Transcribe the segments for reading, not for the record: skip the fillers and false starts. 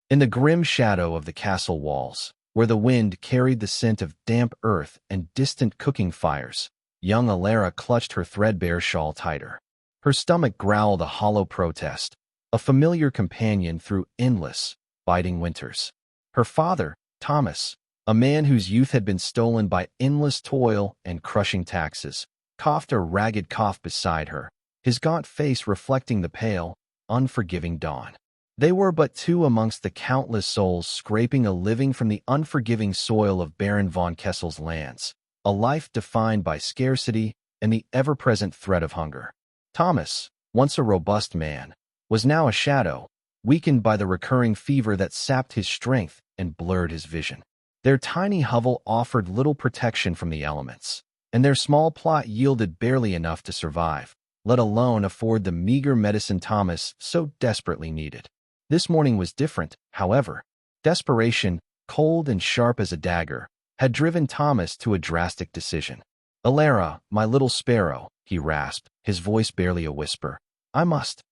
In the grim shadow of the castle walls, where the wind carried the scent of damp earth and distant cooking fires, young Alara clutched her threadbare shawl tighter. Her stomach growled a hollow protest, a familiar companion through endless, biting winters. Her father, Thomas, a man whose youth had been stolen by endless toil and crushing taxes, coughed a ragged cough beside her, his gaunt face reflecting the pale, unforgiving dawn. They were but two amongst the countless souls scraping a living from the unforgiving soil of Baron von Kessel's lands, a life defined by scarcity and the ever-present threat of hunger. Thomas, once a robust man, was now a shadow, weakened by the recurring fever that sapped his strength and blurred his vision. Their tiny hovel offered little protection from the elements, and their small plot yielded barely enough to survive, let alone afford the meager medicine Thomas so desperately needed. This morning was different, however. Desperation, cold and sharp as a dagger, had driven Thomas to a drastic decision. "Alara, my little sparrow," he rasped, his voice barely a whisper. I must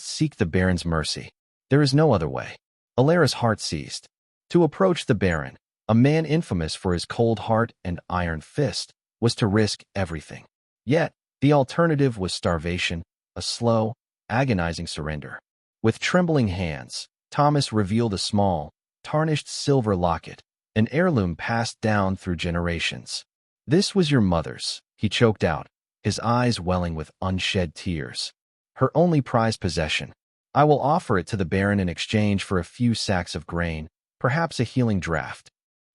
seek the Baron's mercy. There is no other way." Alara's heart seized. To approach the Baron, a man infamous for his cold heart and iron fist, was to risk everything. Yet, the alternative was starvation, a slow, agonizing surrender. With trembling hands, Thomas revealed a small, tarnished silver locket, an heirloom passed down through generations. "This was your mother's," he choked out, his eyes welling with unshed tears. "Her only prized possession. I will offer it to the Baron in exchange for a few sacks of grain, perhaps a healing draught."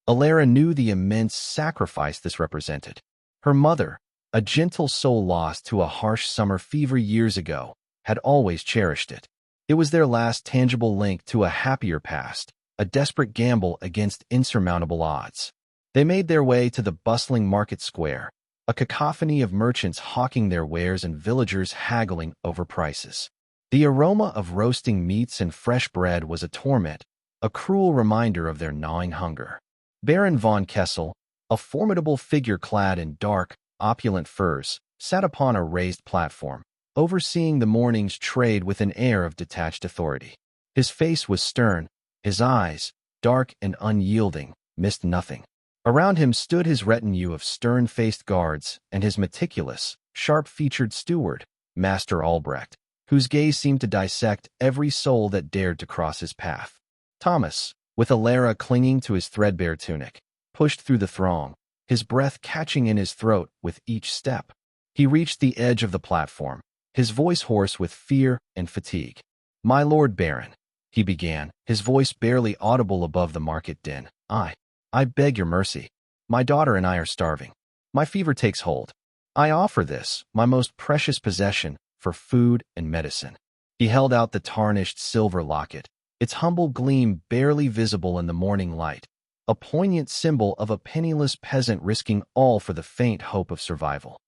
Alara knew the immense sacrifice this represented. Her mother, a gentle soul lost to a harsh summer fever years ago, had always cherished it. It was their last tangible link to a happier past, a desperate gamble against insurmountable odds. They made their way to the bustling market square, a cacophony of merchants hawking their wares and villagers haggling over prices. The aroma of roasting meats and fresh bread was a torment, a cruel reminder of their gnawing hunger. Baron von Kessel, a formidable figure clad in dark, opulent furs, sat upon a raised platform, overseeing the morning's trade with an air of detached authority. His face was stern, his eyes, dark and unyielding, missed nothing. Around him stood his retinue of stern-faced guards and his meticulous, sharp-featured steward, Master Albrecht, whose gaze seemed to dissect every soul that dared to cross his path. Thomas, with Alara clinging to his threadbare tunic, pushed through the throng, his breath catching in his throat with each step. He reached the edge of the platform, his voice hoarse with fear and fatigue. "My Lord Baron," he began, his voice barely audible above the market din. I beg your mercy. My daughter and I are starving. My fever takes hold. I offer this, my most precious possession, for food and medicine." He held out the tarnished silver locket, its humble gleam barely visible in the morning light, a poignant symbol of a penniless peasant risking all for the faint hope of survival.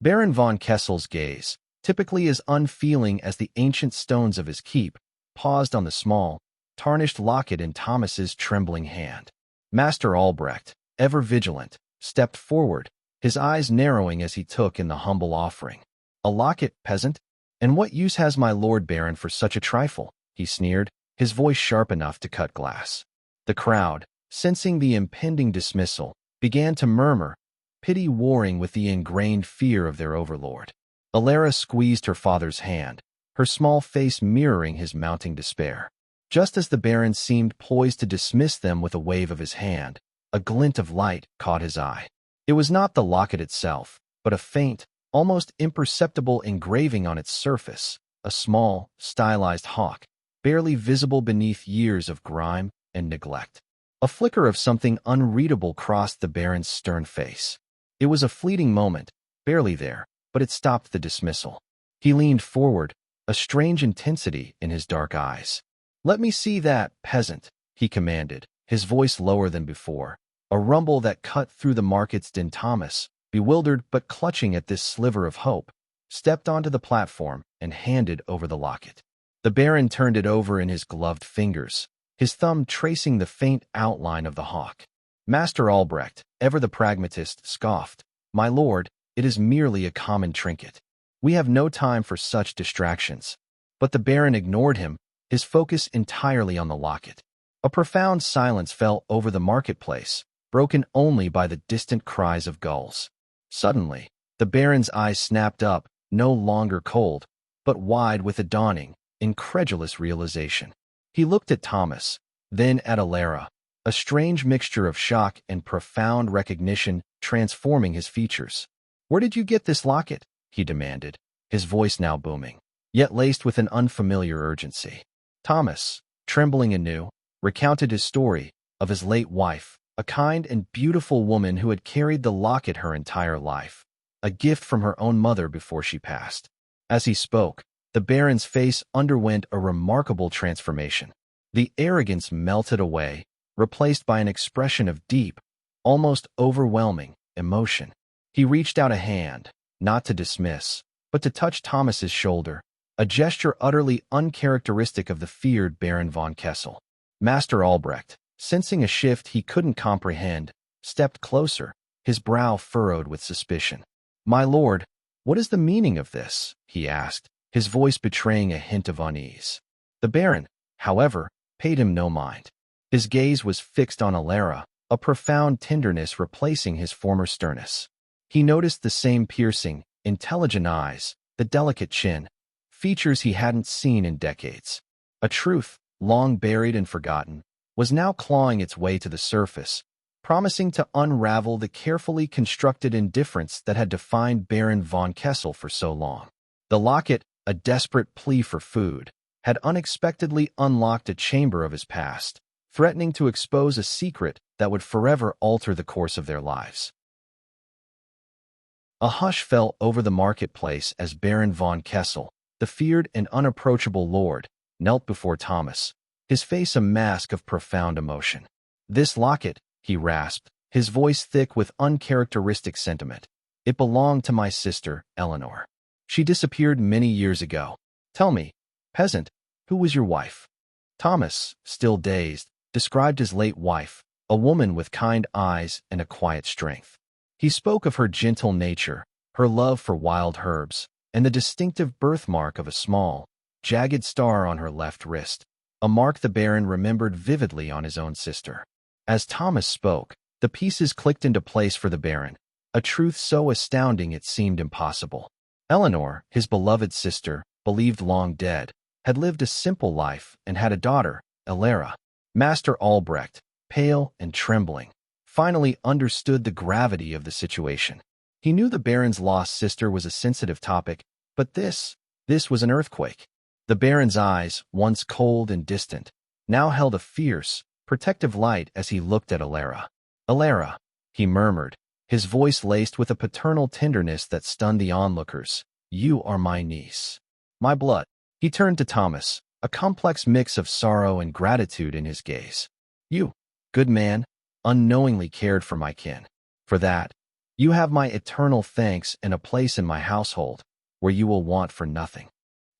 Baron von Kessel's gaze, typically as unfeeling as the ancient stones of his keep, paused on the small, tarnished locket in Thomas's trembling hand. Master Albrecht, ever vigilant, stepped forward, his eyes narrowing as he took in the humble offering. "A locket, peasant? And what use has my Lord Baron for such a trifle?" he sneered, his voice sharp enough to cut glass. The crowd, sensing the impending dismissal, began to murmur, pity warring with the ingrained fear of their overlord. Alara squeezed her father's hand, her small face mirroring his mounting despair. Just as the Baron seemed poised to dismiss them with a wave of his hand, a glint of light caught his eye. It was not the locket itself, but a faint, almost imperceptible engraving on its surface, a small, stylized hawk, barely visible beneath years of grime and neglect. A flicker of something unreadable crossed the Baron's stern face. It was a fleeting moment, barely there, but it stopped the dismissal. He leaned forward, a strange intensity in his dark eyes. "Let me see that, peasant," he commanded, his voice lower than before, a rumble that cut through the market's din. Thomas, bewildered but clutching at this sliver of hope, stepped onto the platform and handed over the locket. The Baron turned it over in his gloved fingers, his thumb tracing the faint outline of the hawk. Master Albrecht, ever the pragmatist, scoffed, "My lord, it is merely a common trinket. We have no time for such distractions." But the Baron ignored him, his focus entirely on the locket. A profound silence fell over the marketplace, broken only by the distant cries of gulls. Suddenly, the Baron's eyes snapped up, no longer cold, but wide with a dawning, incredulous realization. He looked at Thomas, then at Alara, a strange mixture of shock and profound recognition transforming his features. "Where did you get this locket?" he demanded, his voice now booming, yet laced with an unfamiliar urgency. Thomas, trembling anew, recounted his story of his late wife, a kind and beautiful woman who had carried the locket her entire life, a gift from her own mother before she passed. As he spoke, the Baron's face underwent a remarkable transformation. The arrogance melted away, replaced by an expression of deep, almost overwhelming, emotion. He reached out a hand, not to dismiss, but to touch Thomas's shoulder, a gesture utterly uncharacteristic of the feared Baron von Kessel. Master Albrecht, sensing a shift he couldn't comprehend, stepped closer, his brow furrowed with suspicion. "My lord, what is the meaning of this?" he asked, his voice betraying a hint of unease. The Baron, however, paid him no mind. His gaze was fixed on Alara, a profound tenderness replacing his former sternness. He noticed the same piercing, intelligent eyes, the delicate chin, features he hadn't seen in decades. A truth, long buried and forgotten, was now clawing its way to the surface, promising to unravel the carefully constructed indifference that had defined Baron von Kessel for so long. The locket, a desperate plea for food, had unexpectedly unlocked a chamber of his past, threatening to expose a secret that would forever alter the course of their lives. A hush fell over the marketplace as Baron von Kessel, the feared and unapproachable lord, knelt before Thomas, his face a mask of profound emotion. "This locket," he rasped, his voice thick with uncharacteristic sentiment. "It belonged to my sister, Eleanor. She disappeared many years ago. Tell me, peasant, who was your wife?" Thomas, still dazed, described his late wife, a woman with kind eyes and a quiet strength. He spoke of her gentle nature, her love for wild herbs, and the distinctive birthmark of a small, jagged star on her left wrist, a mark the Baron remembered vividly on his own sister. As Thomas spoke, the pieces clicked into place for the Baron, a truth so astounding it seemed impossible. Eleanor, his beloved sister, believed long dead, had lived a simple life and had a daughter, Alara. Master Albrecht, pale and trembling, finally understood the gravity of the situation. He knew the Baron's lost sister was a sensitive topic, but this was an earthquake. The Baron's eyes, once cold and distant, now held a fierce, protective light as he looked at Alara. "Alara," he murmured, his voice laced with a paternal tenderness that stunned the onlookers, "you are my niece. My blood." He turned to Thomas, a complex mix of sorrow and gratitude in his gaze. "You, good man, unknowingly cared for my kin. For that, you have my eternal thanks and a place in my household, where you will want for nothing."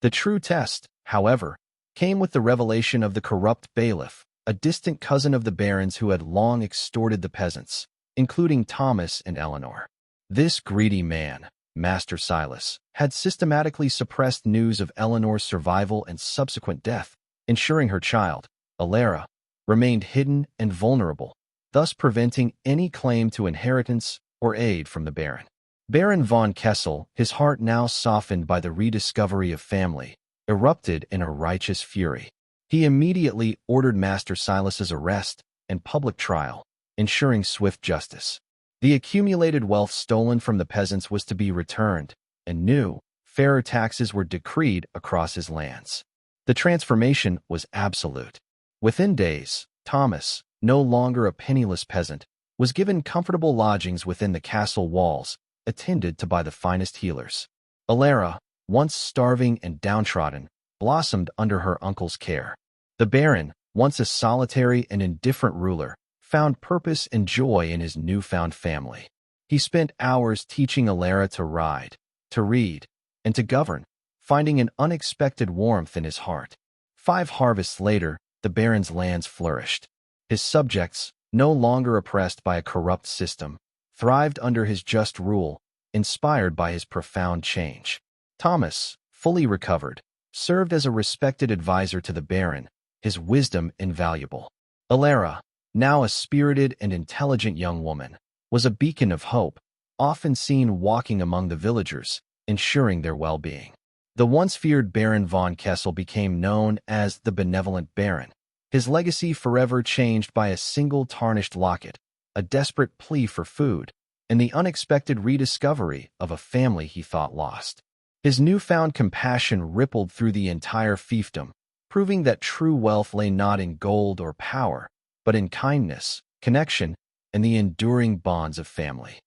The true test, however, came with the revelation of the corrupt bailiff, a distant cousin of the Baron's who had long extorted the peasants, including Thomas and Eleanor. This greedy man, Master Silas, had systematically suppressed news of Eleanor's survival and subsequent death, ensuring her child, Alara, remained hidden and vulnerable, thus preventing any claim to inheritance or aid from the Baron. Baron von Kessel, his heart now softened by the rediscovery of family, erupted in a righteous fury. He immediately ordered Master Silas's arrest and public trial, ensuring swift justice. The accumulated wealth stolen from the peasants was to be returned, and new, fairer taxes were decreed across his lands. The transformation was absolute. Within days, Thomas, no longer a penniless peasant, was given comfortable lodgings within the castle walls, attended to by the finest healers. Alara, once starving and downtrodden, blossomed under her uncle's care. The Baron, once a solitary and indifferent ruler, found purpose and joy in his newfound family. He spent hours teaching Alara to ride, to read, and to govern, finding an unexpected warmth in his heart. 5 harvests later, the Baron's lands flourished. His subjects, no longer oppressed by a corrupt system, thrived under his just rule, inspired by his profound change. Thomas, fully recovered, served as a respected advisor to the Baron, his wisdom invaluable. Alara, now a spirited and intelligent young woman, was a beacon of hope, often seen walking among the villagers, ensuring their well-being. The once feared Baron von Kessel became known as the Benevolent Baron, his legacy forever changed by a single tarnished locket, a desperate plea for food, and the unexpected rediscovery of a family he thought lost. His newfound compassion rippled through the entire fiefdom, proving that true wealth lay not in gold or power, but in kindness, connection, and the enduring bonds of family.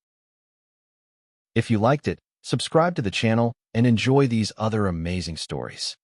If you liked it, subscribe to the channel and enjoy these other amazing stories.